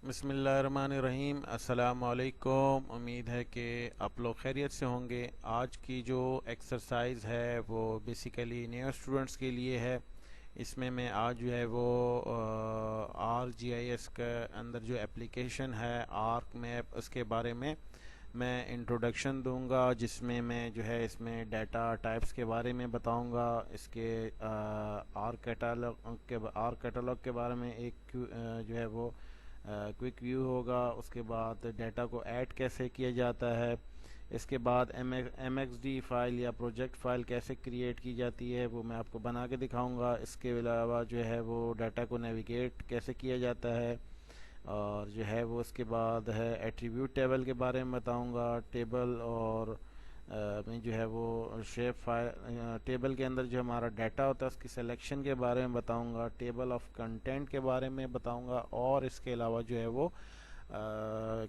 بسم اللہ الرحمن الرحیم۔ السلام علیکم، امید ہے کہ آپ لوگ خیریت سے ہوں گے۔ آج کی جو ایکسرسائز ہے وہ بیسیکلی نیو اسٹوڈنٹس کے لیے ہے۔ اس میں آج جو ہے وہ آر جی آئی ایس کے اندر جو اپلیکیشن ہے آرک میپ، اس کے بارے میں انٹروڈکشن دوں گا، جس میں جو ہے اس میں ڈیٹا ٹائپس کے بارے میں بتاؤں گا، اس کے آر کیٹالگ کے بارے میں ایک جو ہے وہ کوئک ویو ہوگا۔ اس کے بعد ڈیٹا کو ایڈ کیسے کیا جاتا ہے، اس کے بعد ایم ایکس ڈی فائل یا پروجیکٹ فائل کیسے کریٹ کی جاتی ہے وہ میں آپ کو بنا کے دکھاؤں گا۔ اس کے علاوہ جو ہے وہ ڈیٹا کو نیویگیٹ کیسے کیا جاتا ہے، اور جو ہے وہ اس کے بعد ہے ایٹریبیوٹ ٹیبل کے بارے میں بتاؤں گا۔ ٹیبل اور میں جو ہے وہ شیپ فائل ٹیبل کے اندر جو ہمارا ڈیٹا ہوتا ہے اس کی سلیکشن کے بارے میں بتاؤں گا۔ ٹیبل آف کنٹینٹ کے بارے میں بتاؤں گا، اور اس کے علاوہ جو ہے وہ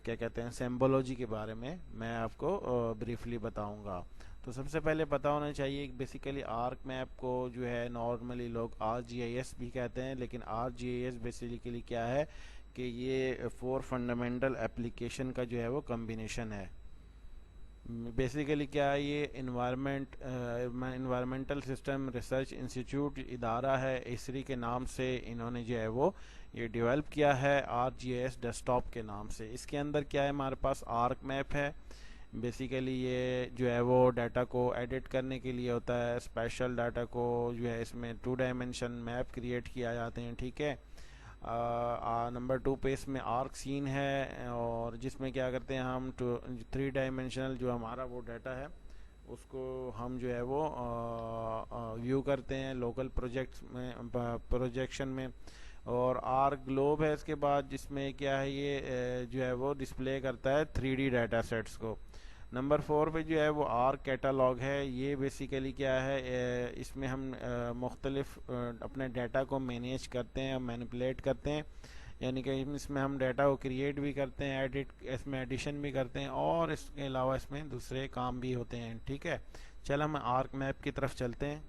کیا کہتے ہیں سمبولوجی کے بارے میں آپ کو بریفلی بتاؤں گا۔ تو سب سے پہلے پتہ ہونا چاہیے کہ بیسیکلی آرک میپ کو جو ہے نارملی لوگ آر جی آئی ایس بھی کہتے ہیں، لیکن R G I S basically کیا ہے کہ یہ 4 فنڈامنٹل اپلیکیشن کا جو ہے وہ کمبینیشن ہے۔ بیسیکلی کیا ہے، یہ انوائرمنٹل سسٹم ریسرچ انسٹیٹیوٹ ادارہ ہے، اسری کے نام سے انہوں نے جو ہے وہ یہ ڈیولپ کیا ہے R G S desktop کے نام سے۔ اس کے اندر کیا ہے، ہمارے پاس آرک میپ ہے۔ بیسیکلی یہ جو ہے وہ ڈیٹا کو ایڈٹ کرنے کے لیے ہوتا ہے، اسپیشل ڈیٹا کو جو ہے اس میں 2 ڈائمینشن میپ کریٹ کیا جاتے ہیں، ٹھیک ہے۔ نمبر 2 پہ اس میں آرک سین ہے، اور جس میں کیا کرتے ہیں ہم 3 ڈائمینشنل جو ہمارا وہ ڈیٹا ہے اس کو ہم جو ہے وہ ویو کرتے ہیں لوکل پروجیکٹس میں پروجیکشن میں۔ اور آرک گلوب ہے اس کے بعد، جس میں کیا ہے یہ جو ہے وہ ڈسپلے کرتا ہے 3D ڈیٹا سیٹس کو۔ نمبر 4 پہ جو ہے وہ آر کیٹالگ ہے۔ یہ بیسیکلی کیا ہے، اس میں ہم مختلف اپنے ڈیٹا کو مینیج کرتے ہیں، مینیپولیٹ کرتے ہیں، یعنی کہ اس میں ہم ڈیٹا کو کریٹ بھی کرتے ہیں، اس میں ایڈیشن بھی کرتے ہیں، اور اس کے علاوہ اس میں دوسرے کام بھی ہوتے ہیں، ٹھیک ہے۔ چل ہم آرک میپ کی طرف چلتے ہیں۔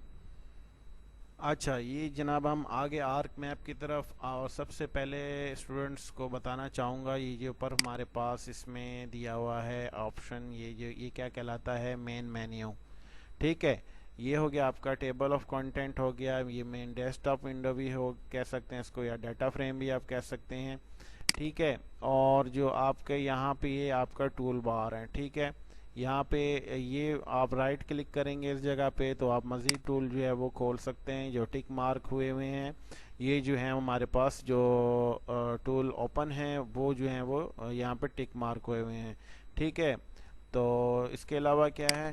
اچھا، یہ جناب ہم آگے آرک میپ کی طرف، اور سب سے پہلے اسٹوڈنٹس کو بتانا چاہوں گا یہ جو اوپر ہمارے پاس اس میں دیا ہوا ہے آپشن، یہ کیا کہلاتا ہے، مین مینیو، ٹھیک ہے۔ یہ ہو گیا آپ کا ٹیبل آف کنٹینٹ ہو گیا، یہ مین ڈیسک ٹاپ ونڈو بھی کہہ سکتے ہیں اس کو، یا ڈیٹا فریم بھی آپ کہہ سکتے ہیں، ٹھیک ہے۔ اور جو آپ کے یہاں پہ یہ آپ کا ٹول بار ہے، ٹھیک ہے۔ یہاں پہ یہ آپ رائٹ کلک کریں گے اس جگہ پہ تو آپ مزید ٹول جو ہے وہ کھول سکتے ہیں جو ٹک مارک ہوئے ہیں۔ یہ جو ہیں ہمارے پاس جو ٹول اوپن ہیں وہ جو ہیں وہ یہاں پہ ٹک مارک ہوئے ہیں، ٹھیک ہے۔ تو اس کے علاوہ کیا ہے،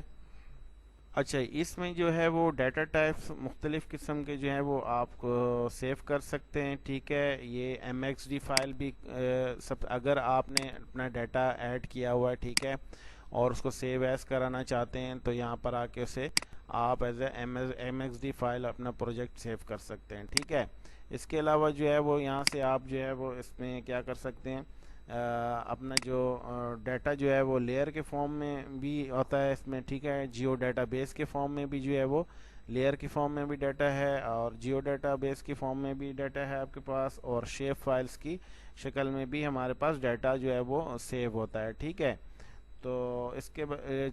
اچھا اس میں جو ہے وہ ڈیٹا ٹائپس مختلف قسم کے جو ہیں وہ آپ کو سیو کر سکتے ہیں، ٹھیک ہے۔ یہ ایم ایکس ڈی فائل بھی اگر آپ نے اپنا ڈیٹا ایڈ کیا ہوا ہے، ٹھیک ہے، اور اس کو سیو ایز کرانا چاہتے ہیں تو یہاں پر آ کے اسے آپ as a M X D file اپنا پروجیکٹ سیو کر سکتے ہیں، ٹھیک ہے۔ اس کے علاوہ جو ہے وہ یہاں سے آپ جو ہے وہ اس میں کیا کر سکتے ہیں، اپنا جو ڈیٹا جو ہے وہ لیئر کے فارم میں بھی ہوتا ہے اس میں، ٹھیک ہے۔ جیو ڈیٹا بیس کے فارم میں بھی جو ہے وہ لیئر کی فارم میں بھی ڈیٹا ہے، اور جیو ڈیٹا بیس کی فارم میں بھی ڈیٹا ہے آپ کے پاس، اور شیپ فائلز کی شکل میں بھی ہمارے پاس ڈیٹا جو ہے وہ سیو ہوتا ہے، ٹھیک ہے۔ تو اس کے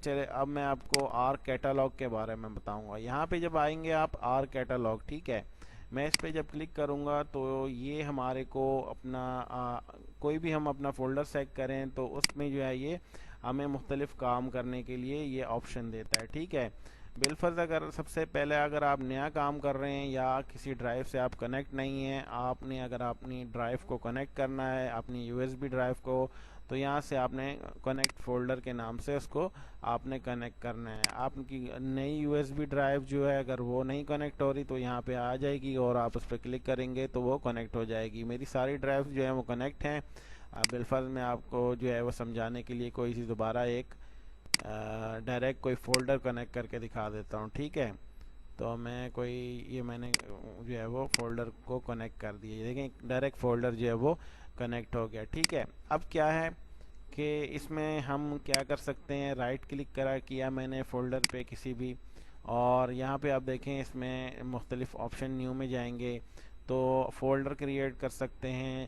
چلے اب میں آپ کو آر کیٹالگ کے بارے میں بتاؤں گا۔ یہاں پہ جب آئیں گے آپ آر کیٹالگ، ٹھیک ہے، میں اس پہ جب کلک کروں گا تو یہ ہمارے کو اپنا کوئی بھی ہم اپنا فولڈر سیٹ کریں تو اس میں جو ہے یہ ہمیں مختلف کام کرنے کے لیے یہ آپشن دیتا ہے، ٹھیک ہے۔ بالفرض اگر سب سے پہلے اگر آپ نیا کام کر رہے ہیں یا کسی ڈرائیو سے آپ کنیکٹ نہیں ہیں، آپ نے اگر اپنی ڈرائیو کو کنیکٹ کرنا ہے اپنی یو ایس بی ڈرائیو کو، تو یہاں سے آپ نے کنیکٹ فولڈر کے نام سے اس کو آپ نے کنیکٹ کرنا ہے۔ آپ کی نئی یو ایس بی ڈرائیو جو ہے اگر وہ نہیں کنیکٹ ہو رہی تو یہاں پہ آ جائے گی اور آپ اس پہ کلک کریں گے تو وہ کنیکٹ ہو جائے گی۔ میری ساری ڈرائیو جو ہیں وہ کنیکٹ ہیں۔ بالفرض میں آپ کو جو ہے وہ سمجھانے کے لیے کوئی سی دوبارہ ایک ڈائریکٹ کوئی فولڈر کنیکٹ کر کے دکھا دیتا ہوں، ٹھیک ہے۔ تو میں نے جو ہے وہ فولڈر کو کنیکٹ کر دیا، دیکھیں ڈائریکٹ فولڈر جو ہے وہ کنیکٹ ہو گیا، ٹھیک ہے۔ اب کیا ہے کہ اس میں ہم کیا کر سکتے ہیں، رائٹ کلک کیا میں نے فولڈر پہ کسی بھی، اور یہاں پہ آپ دیکھیں اس میں مختلف آپشن نیو میں جائیں گے تو فولڈر کریٹ کر سکتے ہیں،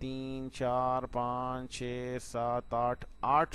3 4 5 6 7 8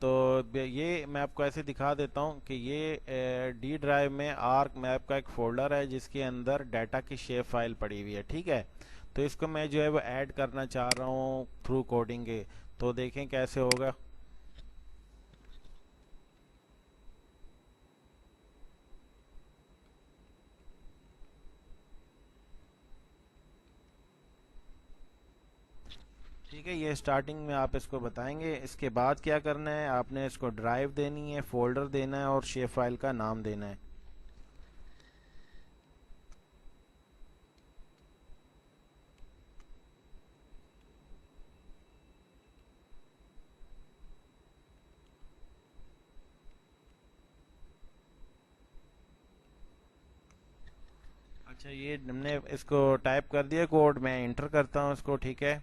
تو یہ میں آپ کو ایسے دکھا دیتا ہوں کہ یہ ڈی ڈرائیو میں آرک میپ کا ایک فولڈر ہے جس کے اندر ڈیٹا کی شیپ فائل پڑی ہوئی ہے، ٹھیک ہے. تو اس کو میں جو ہے وہ ایڈ کرنا چاہ رہا ہوں تھرو کوڈنگ کے. تو دیکھیں کیسے ہوگا. ٹھیک ہے، یہ اسٹارٹنگ میں آپ اس کو بتائیں گے. اس کے بعد کیا کرنا ہے، آپ نے اس کو ڈرائیو دینی ہے، فولڈر دینا ہے اور شیپ فائل کا نام دینا ہے. اچھا، یہ ہم نے اس کو ٹائپ کر دیا کوڈ. میں انٹر کرتا ہوں اس کو. ٹھیک ہے،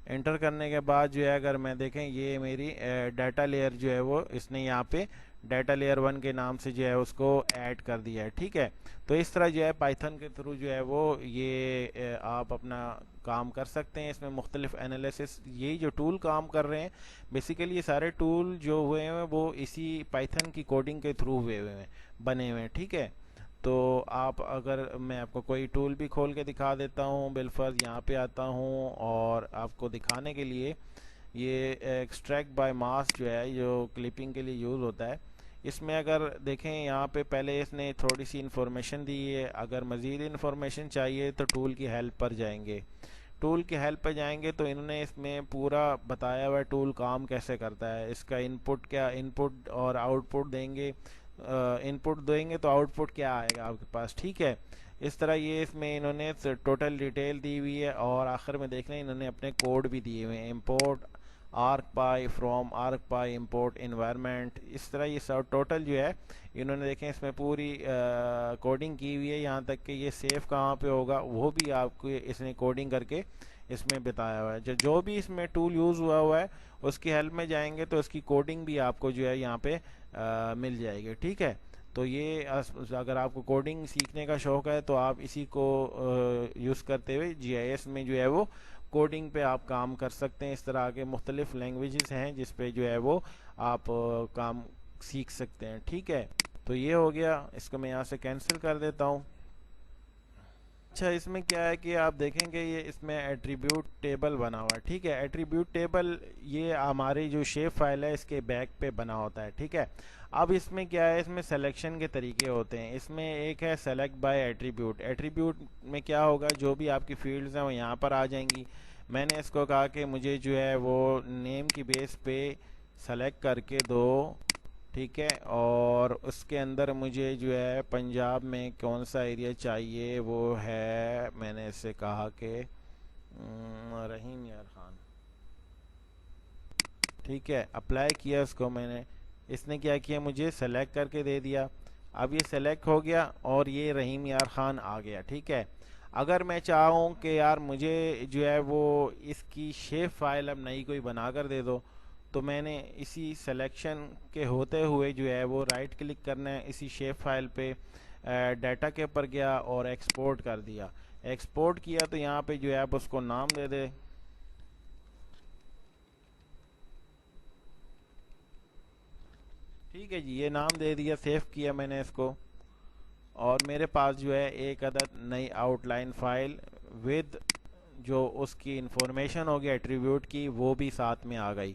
انٹر کرنے کے بعد جو ہے اگر میں دیکھیں یہ میری ڈیٹا لیئر جو ہے وہ اس نے یہاں پہ ڈیٹا لیئر 1 کے نام سے جو ہے اس کو ایڈ کر دیا ہے. ٹھیک ہے، تو اس طرح جو ہے پائتھن کے تھرو جو ہے وہ یہ آپ اپنا کام کر سکتے ہیں. اس میں مختلف انالیسس، یہی جو ٹول کام کر رہے ہیں بیسیکلی یہ سارے ٹول جو ہوئے ہیں وہ اسی پائتھن کی کوڈنگ کے تھرو ہوئے ہوئے ہیں، بنے ہوئے ہیں. ٹھیک ہے، تو آپ اگر میں آپ کو کوئی ٹول بھی کھول کے دکھا دیتا ہوں. بالفرض یہاں پہ آتا ہوں اور آپ کو دکھانے کے لیے یہ ایکسٹریکٹ بائی ماس جو ہے جو کلپنگ کے لیے یوز ہوتا ہے. اس میں اگر دیکھیں یہاں پہ پہلے اس نے تھوڑی سی انفارمیشن دی ہے. اگر مزید انفارمیشن چاہیے تو ٹول کی ہیلپ پر جائیں گے. ٹول کی ہیلپ پہ جائیں گے تو انہوں نے اس میں پورا بتایا ہوا ہے ٹول کام کیسے کرتا ہے. اس کا انپٹ کیا، انپٹ اور آؤٹ پٹ دیں گے. انپٹ دیں گے تو آؤٹ پٹ کیا آئے گا آپ کے پاس. ٹھیک ہے، اس طرح یہ اس میں انہوں نے ٹوٹل ڈیٹیل دی ہوئی ہے. اور آخر میں دیکھ لیں انہوں نے اپنے کوڈ بھی دیے ہوئے ہیں. Import arcpy from arcpy import environment. اس طرح یہ سب ٹوٹل جو ہے انہوں نے دیکھیں اس میں پوری کوڈنگ کی ہوئی ہے. یہاں تک کہ یہ سیف کہاں پہ ہوگا وہ بھی آپ کو اس نے کوڈنگ کر کے اس میں بتایا ہوا ہے. جو بھی اس میں ٹول یوز ہوا ہے اس کی ہیلپ میں جائیں گے تو اس کی کوڈنگ بھی آپ کو جو ہے یہاں پہ مل جائے گی. ٹھیک ہے، تو یہ اگر آپ کو کوڈنگ سیکھنے کا شوق ہے تو آپ اسی کو یوز کرتے ہوئے جی آئی ایس میں جو ہے وہ کوڈنگ پہ آپ کام کر سکتے ہیں. اس طرح کے مختلف لینگویجز ہیں جس پہ جو ہے وہ آپ کام سیکھ سکتے ہیں. ٹھیک ہے، تو یہ ہو گیا. اس کو میں یہاں سے کینسل کر دیتا ہوں. اچھا، اس میں کیا ہے کہ آپ دیکھیں گے یہ اس میں ایٹریبیوٹ ٹیبل بنا ہوا ہے. ٹھیک ہے، ایٹریبیوٹ ٹیبل یہ ہماری جو شیپ فائل ہے اس کے بیک پہ بنا ہوتا ہے. ٹھیک ہے، اب اس میں کیا ہے، اس میں سلیکشن کے طریقے ہوتے ہیں. اس میں ایک ہے سلیکٹ بائی ایٹریبیوٹ. ایٹریبیوٹ میں کیا ہوگا، جو بھی آپ کی فیلڈز ہیں وہ یہاں پر آ جائیں گی. میں نے اس کو کہا کہ مجھے جو ہے وہ نیم کی بیس پہ سلیکٹ کر کے دو. ٹھیک ہے، اور اس کے اندر مجھے جو ہے پنجاب میں کون سا ایریا چاہیے وہ ہے، میں نے اس سے کہا کہ رحیم یار خان. ٹھیک ہے، اپلائی کیا اس کو میں نے. اس نے کیا کیا، مجھے سلیکٹ کر کے دے دیا. اب یہ سلیکٹ ہو گیا اور یہ رحیم یار خان آ گیا. ٹھیک ہے، اگر میں چاہوں کہ یار مجھے جو ہے وہ اس کی شیپ فائل اب نئی کوئی بنا کر دے دو تو میں نے اسی سلیکشن کے ہوتے ہوئے جو ہے وہ رائٹ کلک کرنا ہے اسی شیپ فائل پہ، ڈیٹا کے اوپر گیا اور ایکسپورٹ کر دیا. ایکسپورٹ کیا تو یہاں پہ جو ہے آپ اس کو نام دے دے. ٹھیک ہے جی، یہ نام دے دیا، سیو کیا میں نے اس کو. اور میرے پاس جو ہے ایک عدد نئی آؤٹ لائن فائل ود جو اس کی انفارمیشن ہوگی ایٹریبیوٹ کی وہ بھی ساتھ میں آ گئی.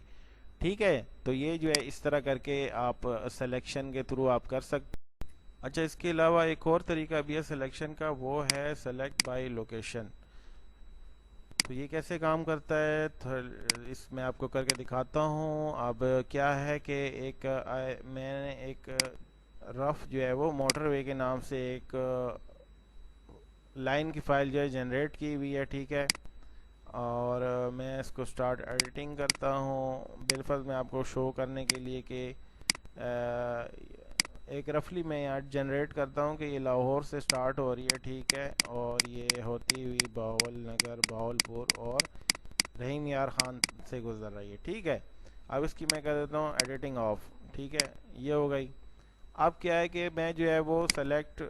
ٹھیک ہے، تو یہ جو ہے اس طرح کر کے آپ سلیکشن کے تھرو آپ کر سکتے. اچھا، اس کے علاوہ ایک اور طریقہ بھی ہے سلیکشن کا، وہ ہے سلیکٹ بائی لوکیشن. تو یہ کیسے کام کرتا ہے اس میں آپ کو کر کے دکھاتا ہوں. اب کیا ہے کہ ایک میں نے ایک رف جو ہے وہ موٹر وے کے نام سے ایک لائن کی فائل جو ہے جنریٹ کی ہوئی ہے. ٹھیک ہے، اور میں اس کو سٹارٹ ایڈیٹنگ کرتا ہوں. بالفرض میں آپ کو شو کرنے کے لیے کہ ایک رفلی میں یہاں جنریٹ کرتا ہوں کہ یہ لاہور سے سٹارٹ ہو رہی ہے. ٹھیک ہے، اور یہ ہوتی ہوئی باول نگر باولپور اور رحیم یار خان سے گزر رہی ہے. ٹھیک ہے، اب اس کی میں کر دیتا ہوں ایڈیٹنگ آف. ٹھیک ہے، یہ ہو گئی. اب کیا ہے کہ میں جو ہے وہ سلیکٹ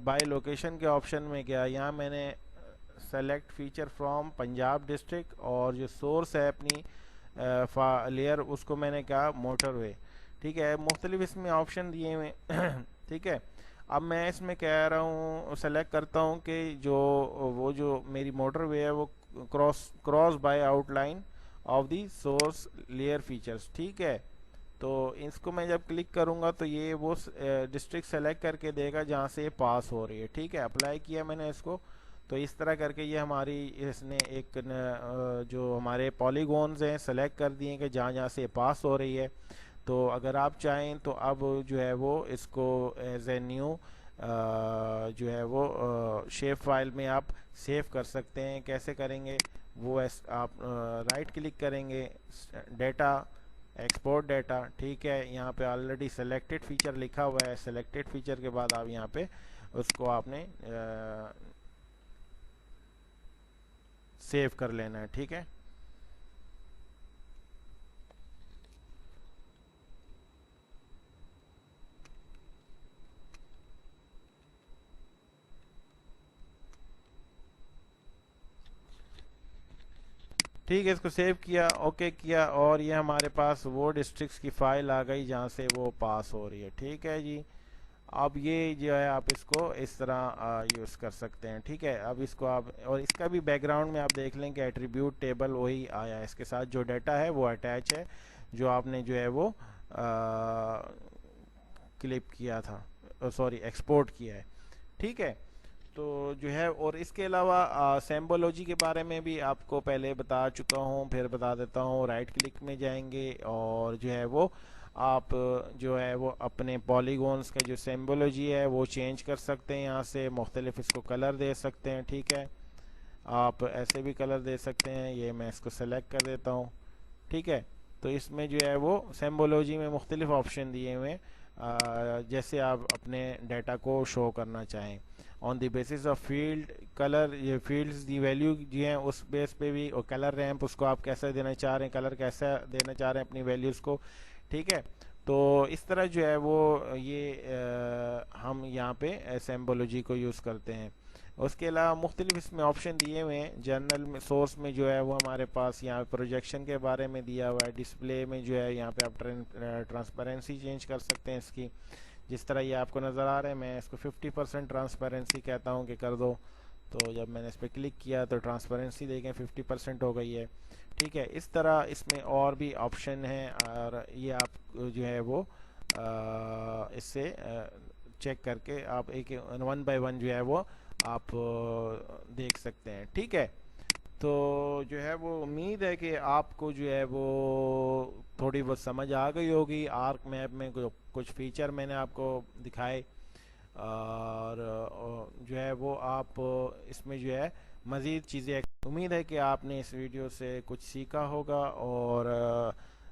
بائی لوکیشن کے آپشن میں گیا. یہاں میں نے select feature from Punjab district اور جو سورس ہے اپنی لیئر اس کو میں نے کہا موٹر وے. ٹھیک ہے, مختلف اس میں آپشن دیے ہوئے. ٹھیک ہے, اب میں اس میں کہہ رہا ہوں سلیکٹ کرتا ہوں کہ جو میری موٹر وے ہے وہ cross buy out line of the source layer features. ٹھیک ہے, تو اس کو میں جب کلک کروں گا تو یہ وہ ڈسٹرکٹ سلیکٹ کر کے دے گا جہاں سے یہ پاس ہو رہی ہے. ٹھیک ہے, اپلائی کیا میں نے اس کو, تو اس طرح کر کے یہ ہماری اس نے ایک جو ہمارے پالیگونز ہیں سلیکٹ کر دیے کہ جہاں جہاں سے پاس ہو رہی ہے. تو اگر آپ چاہیں تو اب جو ہے وہ اس کو ایز اے نیو جو ہے وہ شیپ فائل میں آپ سیو کر سکتے ہیں. کیسے کریں گے وہ, آپ رائٹ کلک کریں گے, ڈیٹا, ایکسپورٹ ڈیٹا. ٹھیک ہے, یہاں پہ آلریڈی سلیکٹڈ فیچر لکھا ہوا ہے, سلیکٹڈ فیچر کے بعد آپ یہاں پہ اس کو آپ نے سیو کر لینا ہے. ٹھیک ہے, ٹھیک ہے, اس کو سیو کیا, اوکے کیا, اور یہ ہمارے پاس وہ ڈسٹرکٹس کی فائل آ گئی جہاں سے وہ پاس ہو رہی ہے. ٹھیک ہے جی, اب یہ جو ہے آپ اس کو اس طرح یوز کر سکتے ہیں. ٹھیک ہے, اب اس کو آپ, اور اس کا بھی بیک گراؤنڈ میں آپ دیکھ لیں کہ ایٹریبیوٹ ٹیبل وہی آیا ہے, اس کے ساتھ جو ڈیٹا ہے وہ اٹیچ ہے جو آپ نے جو ہے وہ کلپ کیا تھا, سوری ایکسپورٹ کیا ہے. ٹھیک ہے, تو جو ہے, اور اس کے علاوہ سیمبولوجی کے بارے میں بھی آپ کو پہلے بتا چکا ہوں, پھر بتا دیتا ہوں. رائٹ کلک میں جائیں گے اور جو ہے وہ آپ جو ہے وہ اپنے پالیگونز کا جو سیمبولوجی ہے وہ چینج کر سکتے ہیں, یہاں سے مختلف اس کو کلر دے سکتے ہیں. ٹھیک ہے, آپ ایسے بھی کلر دے سکتے ہیں, یہ میں اس کو سلیکٹ کر دیتا ہوں. ٹھیک ہے, تو اس میں جو ہے وہ سیمبولوجی میں مختلف آپشن دیے ہوئے ہیں جیسے آپ اپنے ڈیٹا کو شو کرنا چاہیں. On the basis of field colour, یہ فیلڈز دی ویلیو جو ہیں اس بیس پہ بھی, اور کلر ریمپ اس کو آپ کیسے دینا چاہ رہے ہیں, کلر کیسا دینا چاہ رہے ہیں اپنی ویلیوز کو. ٹھیک ہے, تو اس طرح جو ہے وہ یہ ہم یہاں پہ سیمبولوجی کو یوز کرتے ہیں. اس کے علاوہ مختلف اس میں آپشن دیے ہوئے ہیں. جنرل میں سورس میں جو ہے وہ ہمارے پاس یہاں پروجیکشن کے بارے میں دیا ہوا ہے. ڈسپلے میں جو ہے یہاں پہ آپ ٹرانسپیرنسی چینج کر سکتے ہیں اس کی, جس طرح یہ آپ کو نظر آ رہا ہے. میں اس کو 50% ٹرانسپیرنسی کہتا ہوں کہ کر دو, تو جب میں نے اس پہ کلک کیا تو ٹرانسپیرنسی دیکھیں 50% ہو گئی ہے. ٹھیک ہے, اس طرح اس میں اور بھی آپشن ہیں, اور یہ آپ جو ہے وہ اس سے چیک کر کے آپ ایک 1 بائی 1 جو ہے وہ آپ دیکھ سکتے ہیں. ٹھیک ہے, تو جو ہے وہ امید ہے کہ آپ کو جو ہے وہ تھوڑی بہت سمجھ آ گئی ہوگی. آرک میپ میں کچھ فیچر میں نے آپ کو دکھائے, اور جو ہے وہ آپ اس میں جو ہے مزید چیزیں, امید ہے کہ آپ نے اس ویڈیو سے کچھ سیکھا ہوگا. اور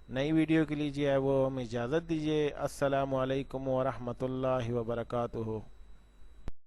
نئی ویڈیو کے لیے جو ہے وہ ہمیں اجازت دیجیے. السلام علیکم ورحمۃ اللہ وبرکاتہ.